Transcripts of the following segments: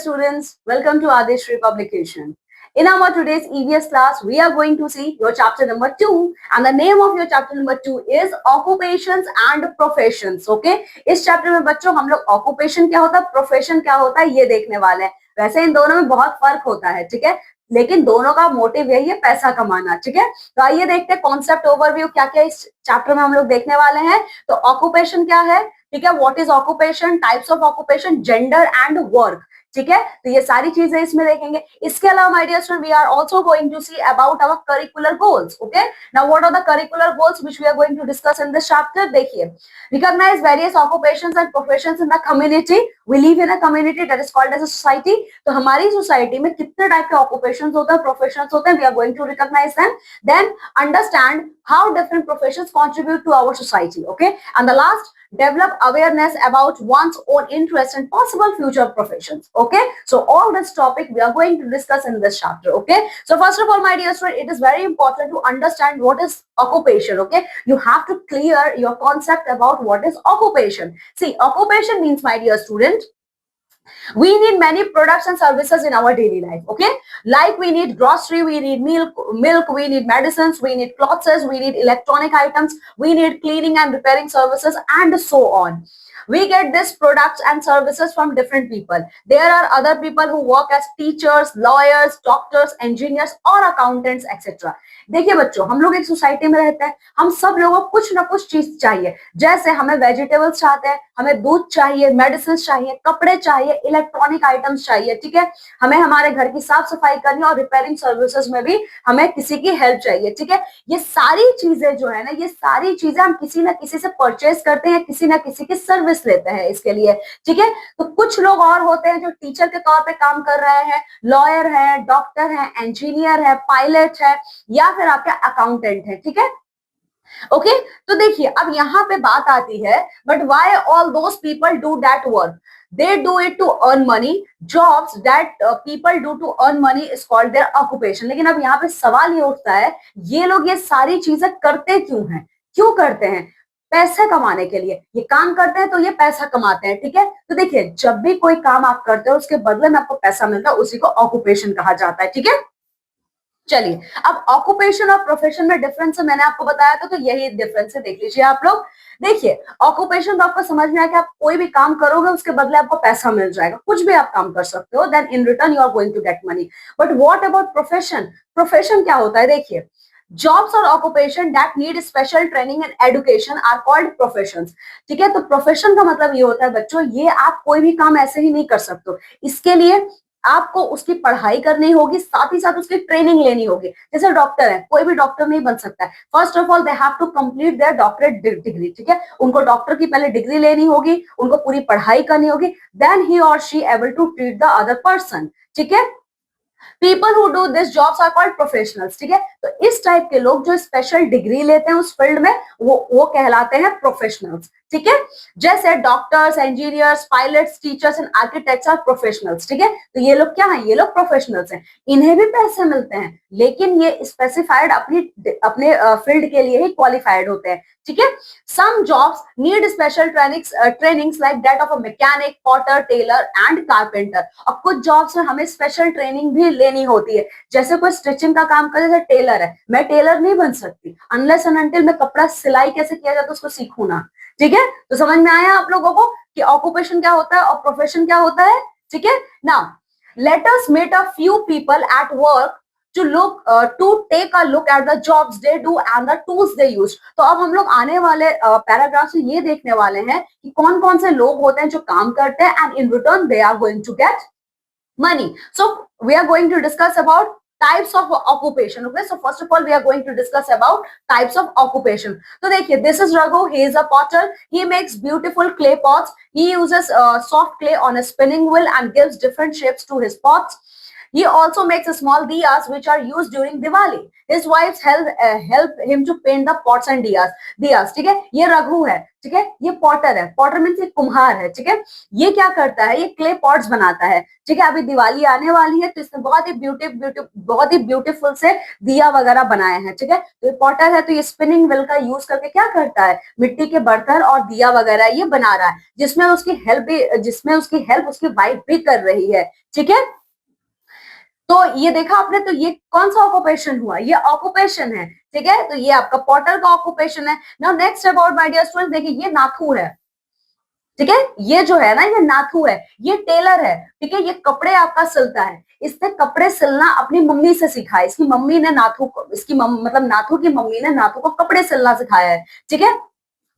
students, welcome to Adeshri Publication. In our today's EVS class, we are going to see your chapter number 2 and the name of your chapter number 2 is Occupations and Professions. Okay? इस chapter में बच्चों हम लोग occupation क्या होता है, profession क्या होता है ये देखने वाले हैं. वैसे इन दोनों में बहुत फर्क होता है, ठीक है, लेकिन दोनों का मोटिव यही है पैसा कमाना. ठीक है, तो आइए देखते हैं कॉन्सेप्ट ओवरव्यू क्या क्या इस चैप्टर में हम लोग देखने वाले हैं. तो ऑक्यूपेशन क्या है, ठीक है, what is occupation, types of occupation, gender and work. ठीक है, तो ये सारी चीजें इसमें देखेंगे. इसके अलावा my dear student we are also going to see about our curricular goals. Okay, now what are the curricular goals which we are going to discuss in this chapter. देखिए, recognise various occupations and professions in the community. We live in a community that is called as a society. तो हमारी society में कितने type के occupations होते हैं, professions होते हैं. We are going to recognise them, then understand how different professions contribute to our society. Okay, and the last, develop awareness about one's own interest and possible future professions. Okay, so all this topic we are going to discuss in this chapter. Okay, so first of all my dear student, it is very important to understand what is occupation. Okay, you have to clear your concept about what is occupation. See, occupation means, my dear student, we need many products and services in our daily life. Okay, like we need grocery, we need milk, we need medicines, we need clothes, we need electronic items, we need cleaning and repairing services, and so on. We get these products and services from different people. There are other people who work as teachers, lawyers, doctors, engineers or accountants, etc. देखिए बच्चों, हम लोग एक society में रहते हैं, हम सब लोगों को कुछ ना कुछ चीज चाहिए. जैसे हमें वेजिटेबल्स चाहते हैं, हमें दूध चाहिए, मेडिसिन चाहिए, कपड़े चाहिए, इलेक्ट्रॉनिक आइटम्स चाहिए. ठीक है, हमें हमारे घर की साफ सफाई करनी और रिपेयरिंग सर्विसेज में भी हमें किसी की हेल्प चाहिए. ठीक है, ये सारी चीजें जो है ना, ये सारी चीजें हम किसी ना किसी से परचेज करते हैं, किसी ना किसी की सर्विस लेते हैं इसके लिए. ठीक है, तो कुछ लोग और होते हैं जो टीचर के तौर पे काम कर रहे हैं, लॉयर है, डॉक्टर है, इंजीनियर है, पायलट है, या फिर आपके अकाउंटेंट है. ठीक है, ओके, तो देखिए अब यहाँ पे बात आती है, but why all those people do that work? They do it to earn money. Jobs that people do to earn money is called their occupation. लेकिन अब यहाँ पे सवाल ये उठता है, ये लोग ये सारी चीजें करते क्यों हैं? क्यों करते हैं? पैसे कमाने के लिए ये काम करते हैं, तो ये पैसा कमाते हैं. ठीक है, तो देखिए जब भी कोई काम आप करते हो उसके बदले में आपको पैसा मिलता है, उसी को ऑक्यूपेशन कहा जाता है. ठीक है, चलिए अब ऑक्यूपेशन और प्रोफेशन में डिफरेंस मैंने आपको बताया था, तो यही डिफरेंस है, देख लीजिए आप लोग. देखिए ऑक्यूपेशन तो आपको समझ में आया कि आप कोई भी काम करोगे उसके बदले आपको पैसा मिल जाएगा, कुछ भी आप काम कर सकते हो, then in return you are going to get money. But what about profession? Profession क्या होता है? देखिए, जॉब्स और occupation that need special training and education are called professions. ठीक है, तो प्रोफेशन का मतलब ये होता है बच्चों, ये आप कोई भी काम ऐसे ही नहीं कर सकते. इसके लिए आपको उसकी पढ़ाई करनी होगी, साथ ही साथ उसकी ट्रेनिंग लेनी होगी. जैसे डॉक्टर है, कोई भी डॉक्टर नहीं बन सकता है. First of all they have to complete their doctorate degree. ठीक है, उनको डॉक्टर की पहले डिग्री लेनी होगी, उनको पूरी पढ़ाई करनी होगी, देन ही और she able to treat the other person. ठीक है, people who do this jobs are called professionals. ठीक है, तो इस टाइप के लोग जो स्पेशल डिग्री लेते हैं उस फील्ड में, वो कहलाते हैं प्रोफेशनल्स. ठीक है, जैसे doctors, engineers, pilots, teachers and architects are professionals. ठीक है, तो ये लोग क्या हैं? ये लोग प्रोफेशनल्स हैं. इन्हें भी पैसे मिलते हैं, लेकिन ये स्पेसिफाइड अपने फील्ड के लिए ही क्वालिफाइड होते हैं. ठीक है, some jobs need special trainings like that of a mechanic, potter, tailor and carpenter. और कुछ जॉब्स में हमें स्पेशल ट्रेनिंग भी लेनी होती है. जैसे कोई स्टिचिंग का काम करे, जैसे टेलर है, मैं टेलर नहीं बन सकती अनलेस एंड अनटिल मैं कपड़ा सिलाई कैसे किया जाता है उसको सीखूं ना. ठीक है, तो समझ में आया आप लोगों को कि ऑक्यूपेशन क्या होता है और प्रोफेशन क्या होता है. ठीक है, now let us meet a few people at work to look to take a look at the jobs they do and the tools they use. तो अब हम लोग आने वाले पैराग्राफ में ये देखने वाले हैं कि कौन कौन से लोग होते हैं जो काम करते हैं, and in return they are going to get money. So we are going to discuss about types of occupation. Okay, so first of all we are going to discuss about types of occupation. तो देखिए, this is Raghu. He is a potter. He makes beautiful clay pots. He uses soft clay on a spinning wheel and gives different shapes to his pots. He also makes small diyas which are used during Diwali. His wives help him to paint the pots and diyas. ठीक है, ये रघु है, ठीक है, ये Potter है, Potter means एक कुम्हार है, ठीक है, ये क्या करता है, ये क्ले पॉट्स बनाता है, ठीक है, अभी दिवाली आने वाली है तो इसने बहुत ही ब्यूटीफुल से दिया वगैरह बनाए हैं, ठीक है, तो ये पॉटर है तो ये स्पिनिंग व्हील का यूज करके क्या करता है, मिट्टी के बर्तन और दिया वगैरह ये बना रहा है, जिसमें उसकी हेल्प उसकी वाइफ भी कर रही है, ठीक है। तो ये देखा आपने, तो ये कौन सा ऑक्यूपेशन हुआ, ये ऑक्यूपेशन है, ठीक है, तो ये आपका पॉटर का ऑक्यूपेशन है। Now next about my dear students, देखिए ये नाथू है, ठीक है, ये जो है ना ये नाथू है, ये टेलर है, ठीक है, ये कपड़े आपका सिलता है, इसने कपड़े सिलना अपनी मम्मी से सीखा है, इसकी मम्मी ने नाथू को, मतलब नाथू की मम्मी ने नाथू को कपड़े सिलना सिखाया है, ठीक है।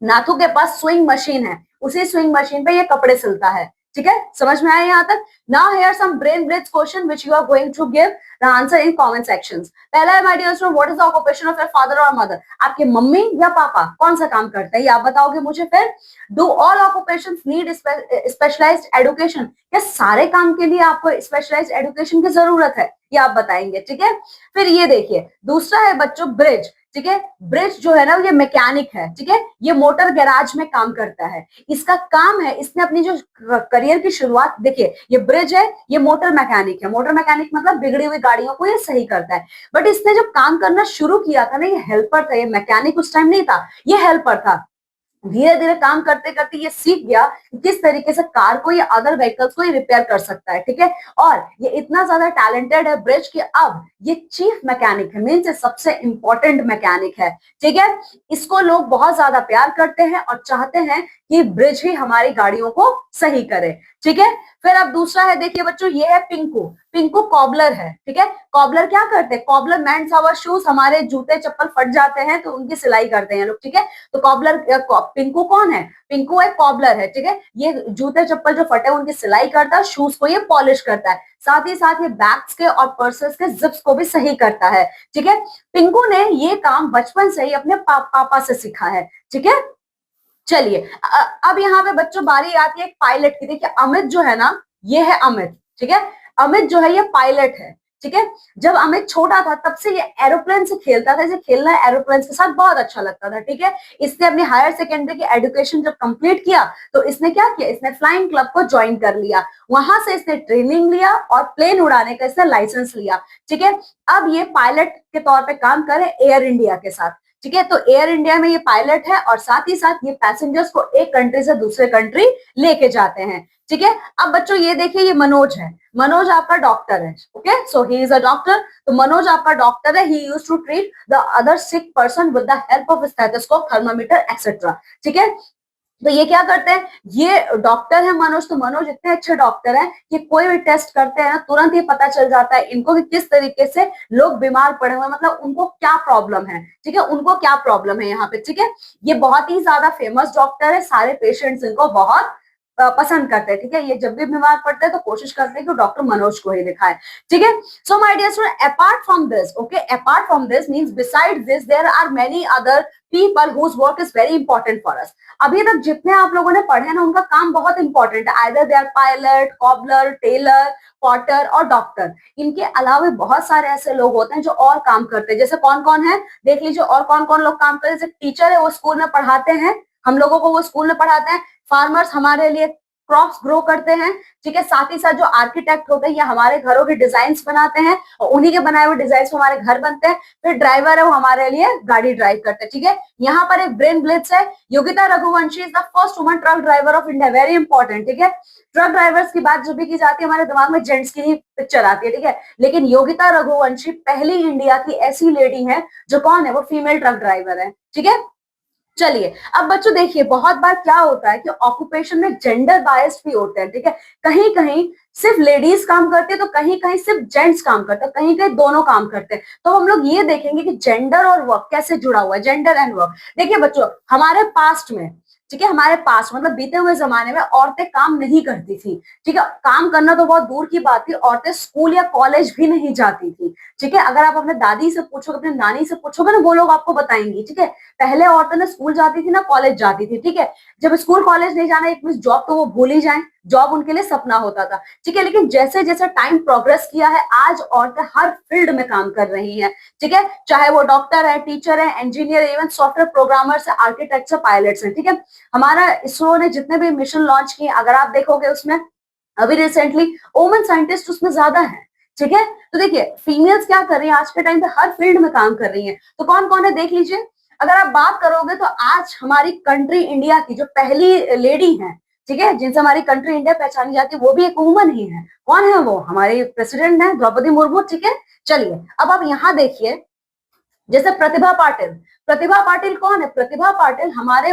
नाथू के पास स्विंग मशीन है, उसी स्विंग मशीन पे ये कपड़े सिलता है, ठीक है, समझ में आया यहाँ तक। Now here some brain blitz question which you are going to give the answer in comment sections. पहला है my dear student, what is the occupation of your father और मदर, आपके मम्मी या पापा कौन सा काम करता है ये आप बताओगे मुझे। फिर do all occupations need specialised education, क्या सारे काम के लिए आपको स्पेशलाइज्ड एजुकेशन की जरूरत है, ये आप बताएंगे, ठीक है। फिर ये देखिए दूसरा है बच्चों ब्रिज, ठीक है, ब्रिज जो है ना ये मैकेनिक है, ठीक है, ये मोटर गैराज में काम करता है, इसका काम है, इसने अपनी जो करियर की शुरुआत, देखिए ये ब्रिज है, ये मोटर मैकेनिक है, मोटर मैकेनिक मतलब बिगड़ी हुई गाड़ियों को ये सही करता है, बट इसने जब काम करना शुरू किया था ना ये हेल्पर था, ये मैकेनिक उस टाइम नहीं था, ये हेल्पर था, धीरे धीरे काम करते करते ये सीख गया कि किस तरीके से कार को या अदर व्हीकल्स को ये रिपेयर कर सकता है, ठीक है, और ये इतना ज्यादा टैलेंटेड है ब्रिज कि अब ये चीफ मैकेनिक है, मीन्स सबसे इंपॉर्टेंट मैकेनिक है, ठीक है, इसको लोग बहुत ज्यादा प्यार करते हैं और चाहते हैं कि ब्रिज ही हमारी गाड़ियों को सही करे, ठीक है। फिर अब दूसरा है देखिए बच्चों, ये है पिंकू, पिंकू कॉबलर है, ठीक है, कॉबलर क्या करते हैं, कॉबलर मेंस आवर शूज, हमारे जूते चप्पल फट जाते हैं तो उनकी सिलाई करते हैं लोग, ठीक है, तो कॉबलर पिंकू कौन है, पिंकू एक कॉबलर है, ठीक है, ये जूते चप्पल जो फटे उनकी सिलाई करता है, शूज को ये पॉलिश करता है, साथ ही साथ ये बैग्स के और पर्सेस के जिप्स को भी सही करता है, ठीक है। पिंकू ने ये काम बचपन से ही अपने पापा से सीखा है, ठीक है। चलिए अब यहाँ पे बच्चों बारी आती है एक पायलट की, देखिए अमित जो है ना ये है अमित, ठीक है, अमित जो है ये पायलट है, ठीक है, जब अमित छोटा था तब से ये एरोप्लेन से खेलता था, इसे खेलना एरोप्लेन के साथ बहुत अच्छा लगता था, ठीक है, इसने अपनी हायर सेकेंडरी की एजुकेशन जब कंप्लीट किया तो इसने क्या किया, इसने फ्लाइंग क्लब को ज्वाइन कर लिया, वहां से इसने ट्रेनिंग लिया और प्लेन उड़ाने का इसने लाइसेंस लिया, ठीक है, अब ये पायलट के तौर पे काम करे एयर इंडिया के साथ, ठीक है, तो एयर इंडिया में ये पायलट है और साथ ही साथ ये पैसेंजर्स को एक कंट्री से दूसरे कंट्री लेके जाते हैं, ठीक है। अब बच्चों ये देखिए ये मनोज है, मनोज आपका डॉक्टर है, okay, so he is a doctor, तो मनोज आपका डॉक्टर है, he used to treat the other sick person with the help of stethoscope, thermometer etcetera, ठीक है। तो ये क्या करते हैं, ये डॉक्टर है मनोज, तो मनोज इतने अच्छे डॉक्टर हैं कि कोई भी टेस्ट करते हैं ना तुरंत ही पता चल जाता है इनको कि किस तरीके से लोग बीमार पड़े हुए, मतलब उनको क्या प्रॉब्लम है, ठीक है, उनको क्या प्रॉब्लम है यहाँ पे, ठीक है, ये बहुत ही ज्यादा फेमस डॉक्टर है, सारे पेशेंट्स इनको बहुत पसंद करते हैं, ठीक है, ये जब भी बीमार पड़ते हैं तो कोशिश करते हैं कि डॉक्टर मनोज को ही दिखाए, ठीक है। So my dear student, apart from this, okay, apart from this means beside this there are many other people whose work is very important for us. अभी तक जितने आप लोगों ने पढ़े ना उनका काम बहुत इंपॉर्टेंट है, either they are pilot, cobbler, tailor, potter और डॉक्टर, इनके अलावा बहुत सारे ऐसे लोग होते हैं जो और काम करते हैं, जैसे कौन कौन है देख लीजिए, और कौन कौन लोग काम करते हैं, जैसे टीचर है वो स्कूल में पढ़ाते हैं, हम लोगों को वो स्कूल में पढ़ाते हैं, फार्मर्स हमारे लिए क्रॉप्स ग्रो करते हैं, ठीक है, साथ ही साथ जो आर्किटेक्ट होते हैं ये हमारे घरों के डिजाइन बनाते हैं और उन्हीं के बनाए हुए डिजाइन हमारे घर बनते हैं, फिर ड्राइवर है वो हमारे लिए गाड़ी ड्राइव करते हैं, ठीक है। यहाँ पर एक ब्रेन ब्लिट्स है, Yogita Raghuvanshi is the first woman truck driver of India, very important, ठीक है, ट्रक ड्राइवर्स की बात जब भी की जाती है हमारे दिमाग में जेंट्स की ही पिक्चर आती है, ठीक है, लेकिन योगिता रघुवंशी पहली इंडिया की ऐसी लेडी है जो कौन है, वो फीमेल ट्रक ड्राइवर है, ठीक है। चलिए अब बच्चों देखिए बहुत बार क्या होता है कि ऑक्यूपेशन में जेंडर बायस्ड भी होते हैं, ठीक है, कहीं कहीं सिर्फ लेडीज काम करते हैं तो कहीं कहीं सिर्फ जेंट्स काम करते हैं, कहीं कहीं दोनों काम करते हैं, तो हम लोग ये देखेंगे कि जेंडर और वर्क कैसे जुड़ा हुआ है, जेंडर एंड वर्क। देखिए बच्चों हमारे पास्ट में, ठीक है, हमारे पास मतलब बीते हुए जमाने में औरतें काम नहीं करती थी, ठीक है, काम करना तो बहुत दूर की बात थी, औरतें स्कूल या कॉलेज भी नहीं जाती थी, ठीक है, अगर आप अपने दादी से पूछोगे, अपने नानी से पूछोगे ना वो लोग आपको बताएंगी, ठीक है, पहले औरतें ना स्कूल जाती थी ना कॉलेज जाती थी, ठीक है, जब स्कूल कॉलेज नहीं जाना एक जॉब तो वो भूल ही जाए, जॉब उनके लिए सपना होता था, ठीक है। लेकिन जैसे जैसे टाइम प्रोग्रेस किया है, आज औरतें हर फील्ड में काम कर रही हैं, ठीक है। चाहे वो डॉक्टर है, टीचर है, इंजीनियर, इवन सॉफ्टवेयर प्रोग्रामर्स है, आर्किटेक्चर, पायलट्स हैं, ठीक है। हमारा इसरो ने जितने भी मिशन लॉन्च किए, अगर आप देखोगे उसमें अभी रिसेंटली वुमेन साइंटिस्ट उसमें ज्यादा है, ठीक है। तो देखिए फीमेल्स क्या कर रही है आज के टाइम पे, हर फील्ड में काम कर रही है। तो कौन कौन है देख लीजिए। अगर आप बात करोगे तो आज हमारी कंट्री इंडिया की जो पहली लेडी है, ठीक है, जिनसे हमारी कंट्री इंडिया पहचानी जाती है, वो भी एक वुमन ही है। कौन है वो? हमारे प्रेसिडेंट है द्रौपदी मुर्मू, ठीक है। चलिए अब आप यहाँ देखिए, जैसे प्रतिभा पाटिल। प्रतिभा पाटिल कौन है? प्रतिभा पाटिल हमारे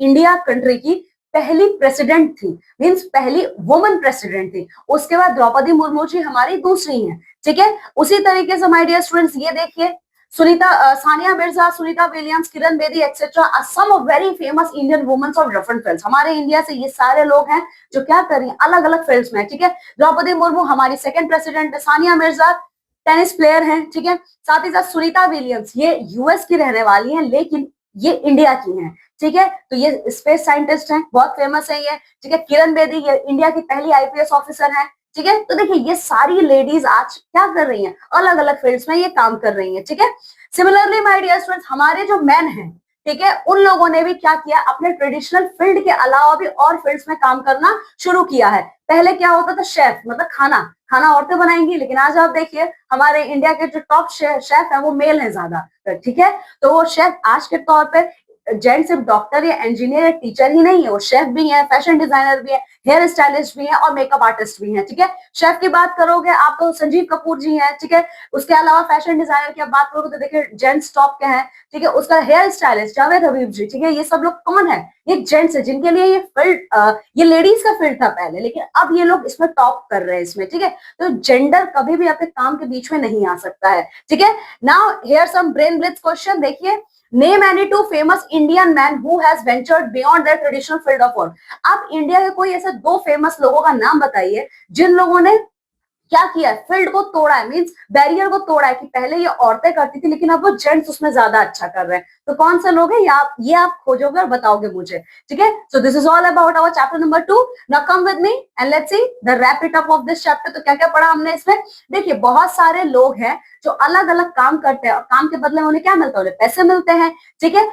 इंडिया कंट्री की पहली प्रेसिडेंट थी, मींस पहली वुमन प्रेसिडेंट थी। उसके बाद द्रौपदी मुर्मू जी हमारी दूसरी हैं, ठीक है। उसी तरीके से माय डियर स्टूडेंट्स ये देखिए, Sunita Sania Mirza, Sunita Williams, Kiran Bedi etcetera are some of very famous Indian womens of different fields. हमारे इंडिया से ये सारे लोग हैं जो क्या कर रही हैं, अलग अलग फील्ड्स में, ठीक है। द्रौपदी मुर्मू हमारी सेकंड प्रेसिडेंट है, सानिया मिर्जा टेनिस प्लेयर हैं, ठीक है। साथ ही साथ सुनीता विलियम्स ये यूएस की रहने वाली हैं, लेकिन ये इंडिया की हैं, ठीक है। तो ये स्पेस साइंटिस्ट हैं, बहुत फेमस है ये, ठीक है। किरण बेदी ये इंडिया की पहली आईपीएस ऑफिसर है, ठीक है। तो देखिए ये सारी लेडीज आज क्या कर रही हैं, अलग अलग फील्ड्स में ये काम कर रही हैं, ठीक है। सिमिलरली माय डियर स्टूडेंट्स, हमारे जो मैन हैं, ठीक है, उन लोगों ने भी क्या किया, अपने ट्रेडिशनल फील्ड के अलावा भी और फील्ड्स में काम करना शुरू किया है। पहले क्या होता था, शेफ, मतलब खाना खाना औरतें बनाएंगी, लेकिन आज आप देखिए हमारे इंडिया के जो टॉप शेफ है वो मेल है ज्यादा, ठीक है। तो वो शेफ आज के तौर पे जेंट्स सिर्फ डॉक्टर या इंजीनियर या टीचर ही नहीं है, वो शेफ भी है, फैशन डिजाइनर भी है, हेयर स्टाइलिस्ट भी है और मेकअप आर्टिस्ट भी है, ठीक है। शेफ की बात करोगे आप तो संजीव कपूर जी हैं, ठीक है। उसके अलावा फैशन डिजाइनर की आप बात करोगे तो देखिए जेंट्स टॉप के हैं, ठीक है। उसका हेयर स्टाइलिस्ट जावेद हबीब जी, ठीक है। ये सब लोग कौन है? ये जेंट्स है, जिनके लिए ये फील्ड ये लेडीज का फील्ड था पहले, लेकिन अब ये लोग इसमें टॉप कर रहे हैं इसमें, ठीक है। तो जेंडर कभी भी आपके काम के बीच में नहीं आ सकता है, ठीक है। Now here some brain blitz question, देखिए name any two famous Indian man who has ventured beyond their traditional field of work. आप इंडिया के कोई ऐसे दो फेमस लोगों का नाम बताइए जिन लोगों ने क्या किया है, फील्ड को तोड़ा है, मींस बैरियर को तोड़ा है, कि पहले ये औरतें करती थी लेकिन अब वो जेंट्स उसमें ज्यादा अच्छा कर रहे हैं। तो कौन से लोग हैं ये आप खोजोगे और बताओगे मुझे, ठीक है। So this is all about our chapter number 2। Now come with me and let's see the wrap it up of this chapter. तो क्या क्या पढ़ा हमने इसमें? देखिए बहुत सारे लोग हैं जो अलग अलग काम करते हैं और काम के बदले उन्हें क्या मिलता है, उन्हें पैसे मिलते हैं, ठीक है।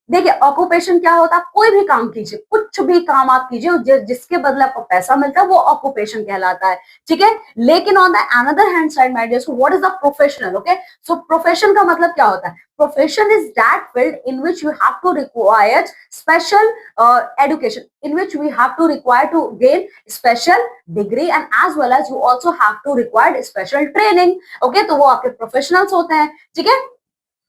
देखिए ऑक्यूपेशन क्या होता है, कोई भी काम कीजिए, कुछ भी काम आप कीजिए जिसके बदले आपको पैसा मिलता है, वो ऑक्यूपेशन कहलाता है, ठीक है। लेकिन on the another hand side my dear, what is the professional? Okay, so profession का मतलब क्या होता है? Profession is that field in which you have to require special education, in which we have to require to gain special degree and as well as you also have to require special training, okay। तो वो आपके professionals होते हैं, ठीक है।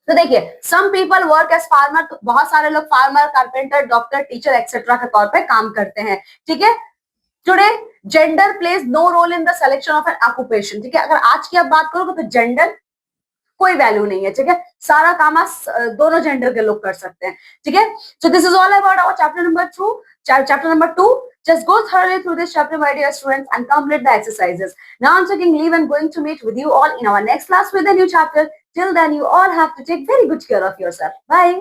तो देखिए some people work as farmer, तो बहुत सारे लोग farmer, carpenter, doctor, teacher etcetera के तौर पे काम करते हैं, ठीक है। Today gender plays no role in the selection of an occupation, ठीक है। अगर आज की आप बात करोगे तो जेंडर कोई वैल्यू नहीं है, ठीक है। सारा काम दोनों जेंडर के लोग कर सकते हैं, ठीक है। So this is all about our chapter number 2। Chapter number 2, just go thoroughly through this chapter my dear students and complete the exercises. Now I'm taking leave and going to meet with you all in our next class with a new chapter. Till then you all have to take very good care of yourself. Bye.